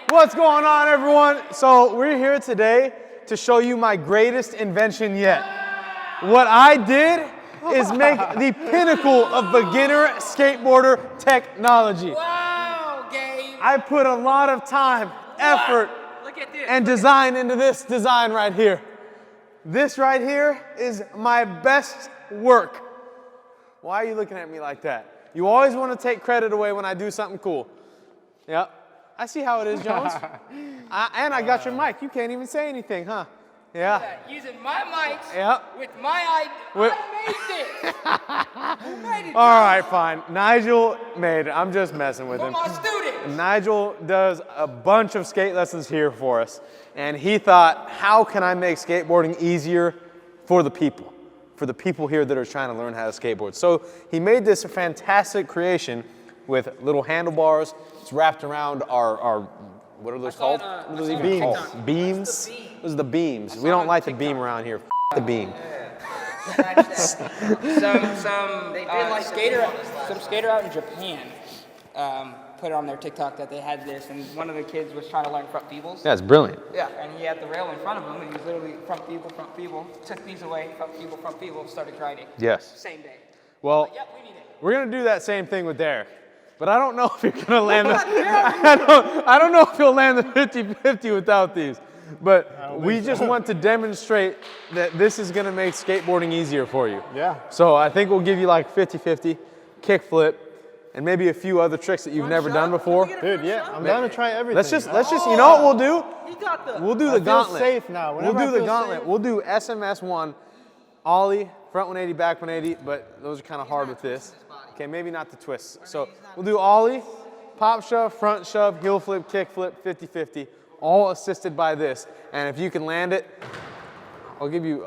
What's going on, everyone? So we're here today to show you my greatest invention yet. What I did is make the pinnacle of beginner skateboarder technology. Wow, Gabe. I put a lot of time, effort, and design into this design right here. This right here is my best work. Why are you looking at me like that? You always want to take credit away when I do something cool. Yep. I see how it is, Jones. And I got your mic. You can't even say anything, huh? Yeah. Using my mics Yep. with my idea. I made it. All right, fine. Nigel made it. I'm just messing with him. For my students. Nigel does a bunch of skate lessons here for us. And he thought, how can I make skateboarding easier for the people? For the people here that are trying to learn how to skateboard. So he made this fantastic creation with little handlebars. It's wrapped around our what are those called? What are those even called? Beams? Those are the beams. We don't like the beam around here. The beam. Some skater out in Japan put it on their TikTok that they had this, and one of the kids was trying to learn front feebles. Yeah, it's brilliant. Yeah, and he had the rail in front of him, and he was literally front feeble, took these away, front feeble, started grinding. Yes. Same day. Well, Yep, we need it. we're gonna do that same thing with Derek. But I don't know if you're gonna land I don't know if you'll land the 50-50 without these. But we just want to demonstrate that this is gonna make skateboarding easier for you. Yeah. So I think we'll give you like 50-50, kickflip, and maybe a few other tricks that you've never done before. Dude, yeah, I'm down to try everything. Let's just, you know what we'll do? We'll do the I feel gauntlet. safe now. We'll Whenever I do the feel gauntlet. safe. We'll do SMS1, ollie, front 180, back 180, but those are kind of hard with this. Okay, maybe not the twists. So we'll do ollie, pop shove, front shove, heel flip, kick flip, 50-50, all assisted by this. And if you can land it, I'll give you.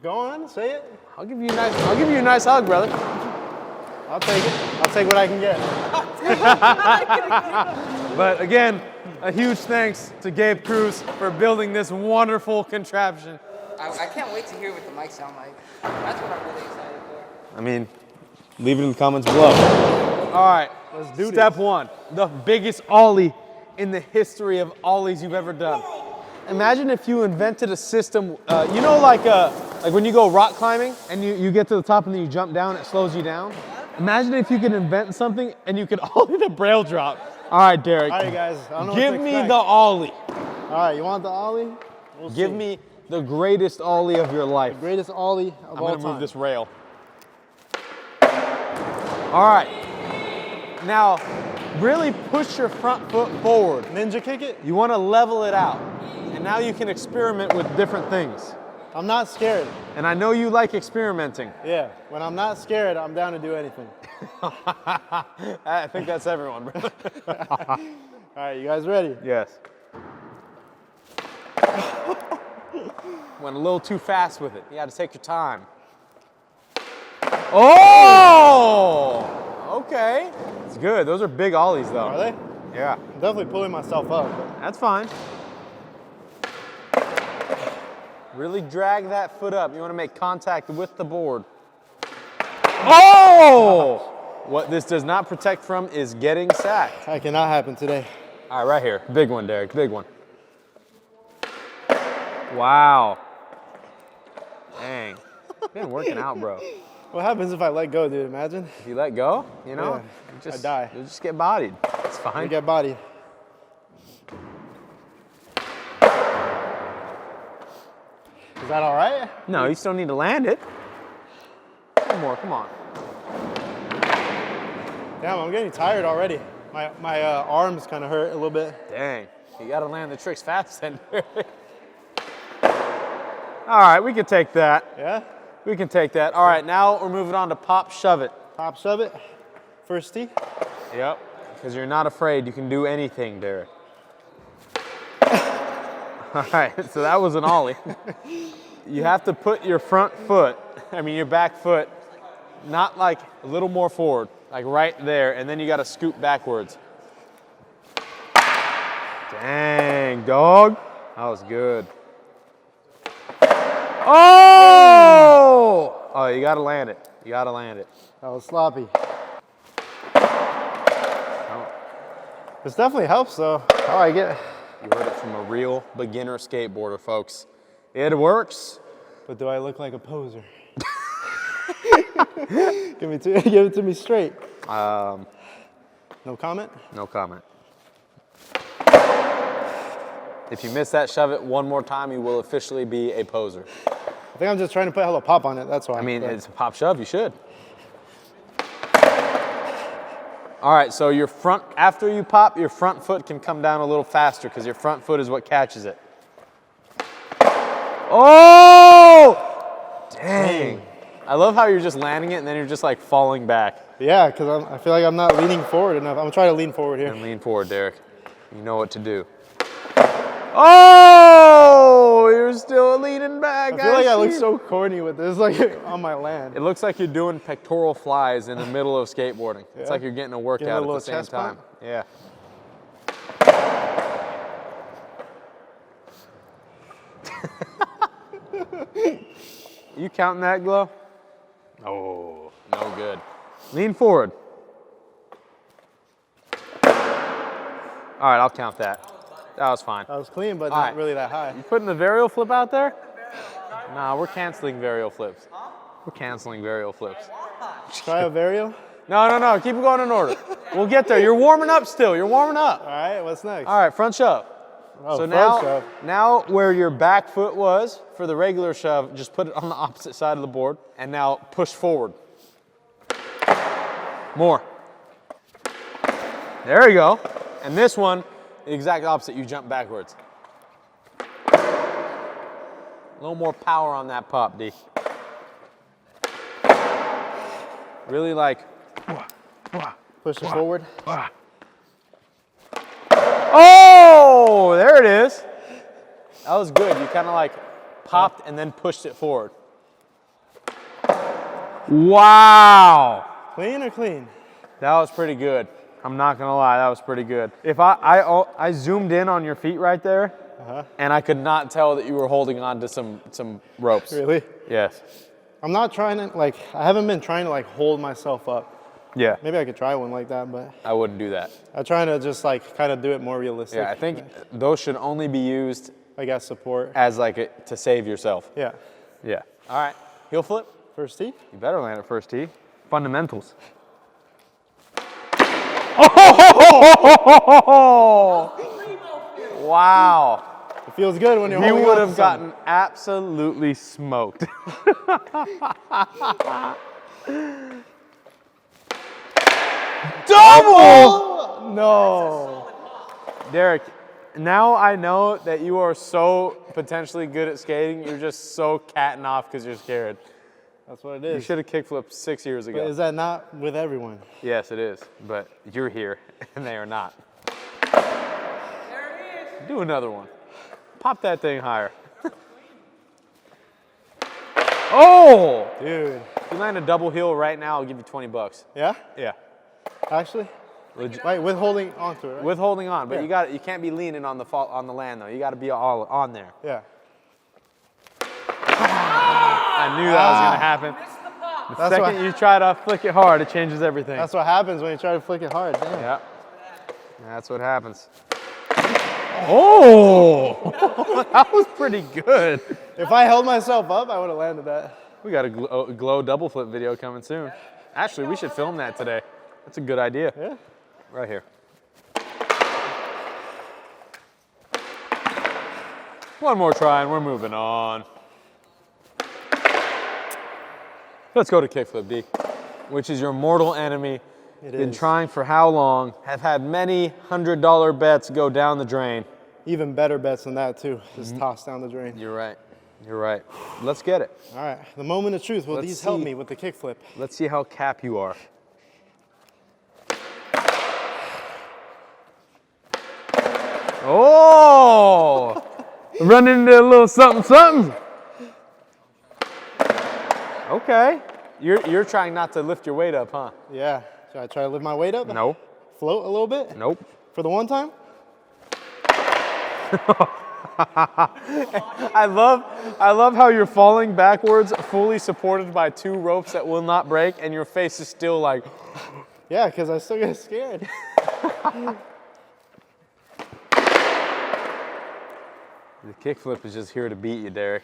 Go on, say it. I'll give you a nice hug, brother. I'll take it. I'll take what I can get. But again, a huge thanks to Gabe Cruz for building this wonderful contraption. I can't wait to hear what the mics sound like. That's what I'm really excited for. I mean, leave it in the comments below. All right, Let's do step this. one, the biggest ollie in the history of ollies you've ever done. Imagine if you invented a system, you know, like when you go rock climbing and you get to the top and then you jump down, it slows you down. Imagine if you could invent something and you could ollie the Braille drop. All right, Derek. All right, guys. I don't know Give what to me expect. the ollie. All right, you want the ollie? We'll Give see. me the greatest ollie of your life. The greatest ollie of I'm all gonna time. move this rail. All right. Now, really push your front foot forward. Ninja kick it? You want to level it out. And now you can experiment with different things. I'm not scared. And I know you like experimenting. Yeah, when I'm not scared, I'm down to do anything. I think that's everyone, brother. All right, you guys ready? Yes. Went a little too fast with it. You had to take your time. Oh! Okay. It's good. Those are big ollies, though. Are they? Yeah. I'm definitely pulling myself up. But That's fine. Really drag that foot up. You want to make contact with the board. Oh! What this does not protect from is getting sacked. that cannot happen today. All right, right here. Big one, Derek. Big one. Wow. Dang. Been working out, bro. What happens if I let go, dude? Imagine. If you let go, you know, Yeah, I die. You'll just get bodied. It's I fine. get bodied. Is that all right? No, you still need to land it. One more, come on. Damn, I'm getting tired already. My arms kind of hurt a little bit. Dang, you gotta land the tricks fast then. All right, we can take that. Yeah? We can take that. All right, now we're moving on to pop shove it. Pop shove it. First tee. Yep, because you're not afraid. You can do anything, Derek. All right, so that was an ollie. You have to put your front foot, your back foot, not like a little more forward, like right there, and then you gotta scoot backwards. Dang, dog. That was good. Oh! Oh, you gotta land it. You gotta land it. That was sloppy. This definitely helps, though. Oh, I get it. You heard it from a real beginner skateboarder, folks. It works. But do I look like a poser? Give it to me straight. No comment? No comment. If you miss that shove it one more time, you will officially be a poser. I think I'm just trying to put hella pop on it, that's why. I mean, it's a pop shove, you should. All right, so your front, after you pop, your front foot can come down a little faster because your front foot is what catches it. Oh! Dang. I love how you're just landing it and then you're just like falling back. Yeah, because I feel like I'm not leaning forward enough. I'm gonna try to lean forward here. And lean forward, Derek. You know what to do. Oh! You're still leaning back. I feel like I look so corny with this, like on my land. It looks like you're doing pectoral flies in the middle of skateboarding. Yeah. It's like you're getting a workout at the same time. Yeah. You counting that, Glow? Oh, no good. Lean forward. All right, I'll count that. That was fine. That was clean, but not really that high. You putting the varial flip out there? Nah, we're canceling varial flips. We're canceling varial flips. Try a varial? No. Keep it going in order. We'll get there. You're warming up still. You're warming up. All right, what's next? All right, front shove. Oh, so front shove. now where your back foot was for the regular shove, just put it on the opposite side of the board, and now push forward. More. There you go. And this one, the exact opposite, you jump backwards. A little more power on that pop, D. Really like. Push it forward. Oh, there it is. That was good. You kind of like popped and then pushed it forward. Wow. Clean or clean? That was pretty good. I'm not gonna lie, that was pretty good. If I zoomed in on your feet right there, and I could not tell that you were holding on to some ropes. Really? Yes. I'm not trying to, like, I haven't been trying to, like, hold myself up. Yeah. Maybe I could try one like that, but I wouldn't do that. I'm trying to just, like, kind of do it more realistic. Yeah, I think those should only be used I guess support. as like to save yourself. Yeah. Yeah. All right, heel flip. First tee? You better land at first tee. Fundamentals. Oh! Wow. It feels good when you're You holding would on have to something. gotten absolutely smoked. Double! No. Derek, now I know that you are so potentially good at skating, you're just so catting off because you're scared. That's what it is. You should have kickflipped 6 years ago. But is that not with everyone? Yes, it is, but you're here and they are not. There it is. Do another one. Pop that thing higher. Oh! Dude. If you land a double heel right now, I'll give you 20 bucks. Yeah? Yeah. Actually? Wait, with holding onto it, right? With holding on, but Yeah. you can't be leaning on the land though. You got to be all on there. Yeah. I knew that was gonna happen. The second you try to flick it hard, it changes everything. That's what happens when you try to flick it hard. Damn. Yeah. That's what happens. Oh! That was pretty good. If I held myself up, I would have landed that. We got a glow double flip video coming soon. Actually, we should film that today. That's a good idea. Yeah. Right here. One more try and we're moving on. Let's go to kickflip, D, which is your mortal enemy. Been trying for how long? Have had many $100 bets go down the drain. Even better bets than that too. Just toss down the drain. You're right. You're right. Let's get it. All right. The moment of truth. Will Let's these help see. me with the kickflip? Let's see how cap you are. Oh! Run into a little something, something. Okay. You're trying not to lift your weight up, huh? Yeah. Should I try to lift my weight up? No. Float a little bit? Nope. For the one time? I love how you're falling backwards, fully supported by 2 ropes that will not break, and your face is still like. Yeah, because I still get scared. The kickflip is just here to beat you, Derek.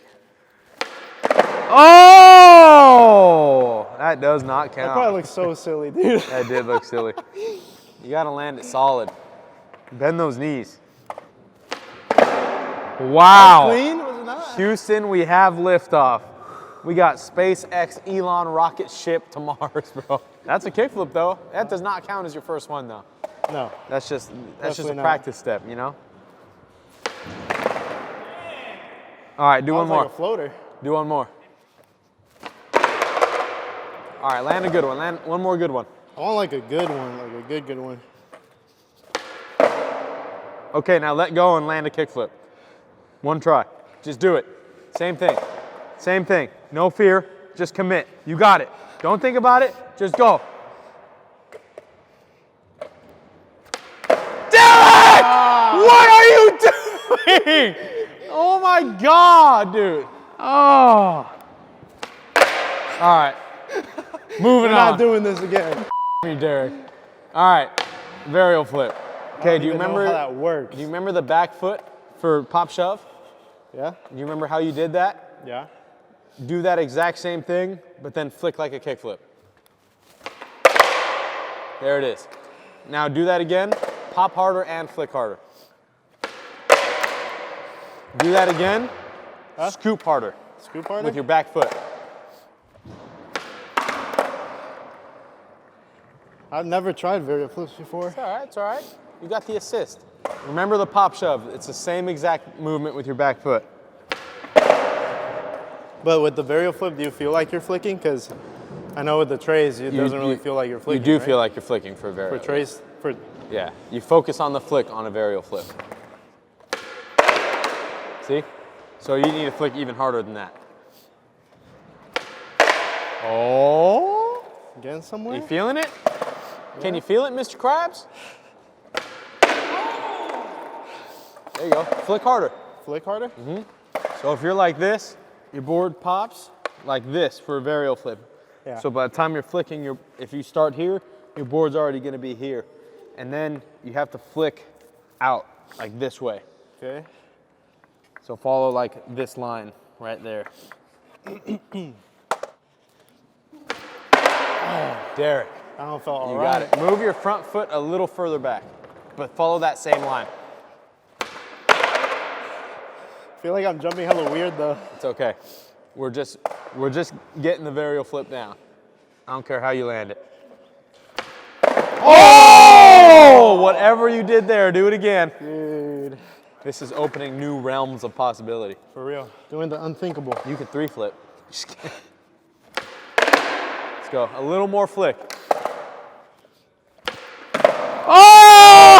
Oh! That does not count. That probably looks so silly, dude. That did look silly. You gotta land it solid. Bend those knees. Wow. Clean, was it not? Houston, we have liftoff. We got SpaceX Elon rocket ship to Mars, bro. That's a kickflip though. That does not count as your first one though. No. That's just a not. practice step, you know? All right, do one more. Like a floater. Do one more. All right, land a good one. Land one more good one. I want like a good one, like a good one. Okay, now let go and land a kickflip. One try. Just do it. Same thing. Same thing. No fear. Just commit. You got it. Don't think about it. Just go. Derek! What are you doing? Oh my God, dude. Oh. All right. Moving We're on. not doing this again. Me, Derek. All right. Varial flip. Okay, do you remember how that works? Do you remember the back foot for pop shove? Yeah? Do you remember how you did that? Yeah. Do that exact same thing, but then flick like a kickflip. There it is. Now do that again. Pop harder and flick harder. Do that again. Scoop harder. Scoop harder? With your back foot. I've never tried varial flips before. It's all right, it's all right. You got the assist. Remember the pop shove. It's the same exact movement with your back foot. But with the varial flip, do you feel like you're flicking? Because I know with the trays, it doesn't really feel like you're flicking. You do right? feel like you're flicking for varial. For trays? For Yeah, you focus on the flick on a varial flip. See? So you need to flick even harder than that. Oh! Getting somewhere? You feeling it? Can you feel it, Mr. Krabs? There you go. Flick harder. Flick harder? So if you're like this, your board pops like this for a varial flip. Yeah. So by the time you're flicking, if you start here, your board's already going to be here. And then you have to flick out like this way. Okay. So follow like this line right there. Derek, I don't feel all you right. got it. Move your front foot a little further back, but follow that same line. I feel like I'm jumping hella weird though. It's okay. We're just getting the varial flip down. I don't care how you land it. Oh! Whatever you did there, do it again. Dude. This is opening new realms of possibility. For real. Doing the unthinkable. You could 3-flip. Just kidding. Let's go. A little more flick. Oh!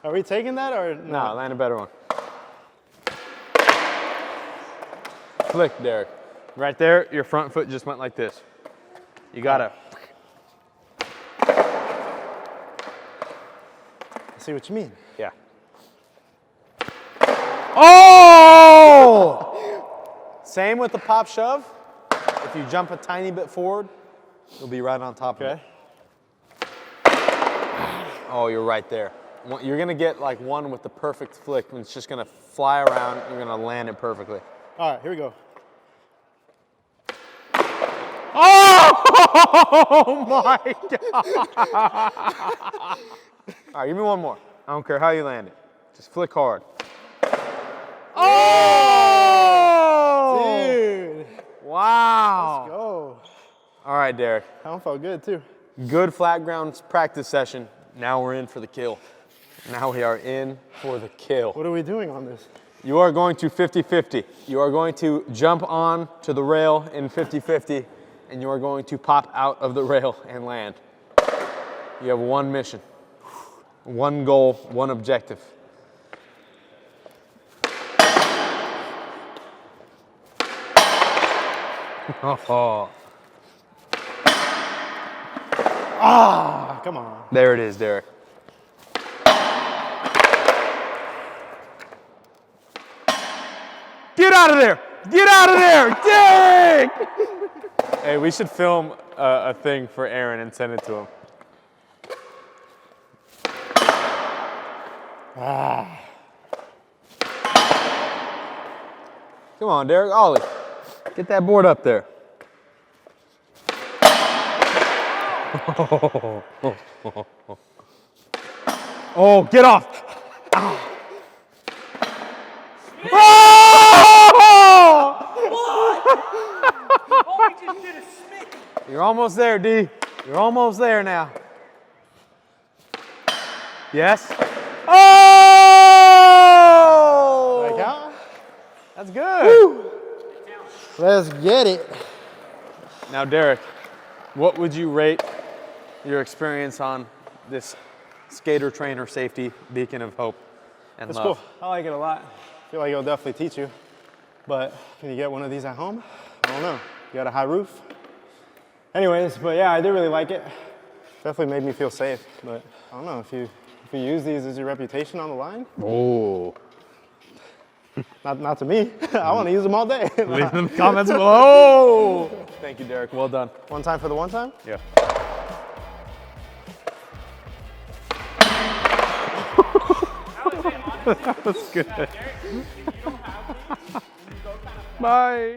Are we taking that or no? No, land a better one. Flick, Derek. Right there, your front foot just went like this. You gotta. I see what you mean. Yeah. Oh! Same with the pop shove. If you jump a tiny bit forward, you'll be right on top of it. Oh, you're right there. You're gonna get like one with the perfect flick, and it's just gonna fly around. You're gonna land it perfectly. All right, here we go. Oh my God! All right, give me one more. I don't care how you land it. Just flick hard. Oh! Dude. Wow. Let's go. All right, Derek. That one felt good too. Good flat ground practice session. Now we're in for the kill. Now we are in for the kill. What are we doing on this? You are going to 50-50. You are going to jump on to the rail in 50-50, and you are going to pop out of the rail and land. You have one mission, one goal, one objective. Oh. Ah, come on. There it is, Derek. Get out of there! Get out of there! Derek! Hey, we should film a thing for Aaron and send it to him. Come on, Derek, ollie. Get that board up there. Oh, get off. You're almost there, D. You're almost there now. Yes. Oh! Like how? That's good. Woo. Let's get it. Now, Derek, what would you rate your experience on this skater trainer safety beacon of hope and It's love? cool. I like it a lot. I feel like it'll definitely teach you. But can you get one of these at home? I don't know. You got a high roof? Anyways, but yeah, I did really like it. Definitely made me feel safe. But I don't know, if you use these, is your reputation on the line? Oh. Not to me. I want to use them all day. Leave in the comments below. Thank you, Derek. Well done. One time for the one time? Yeah. That was good. Bye.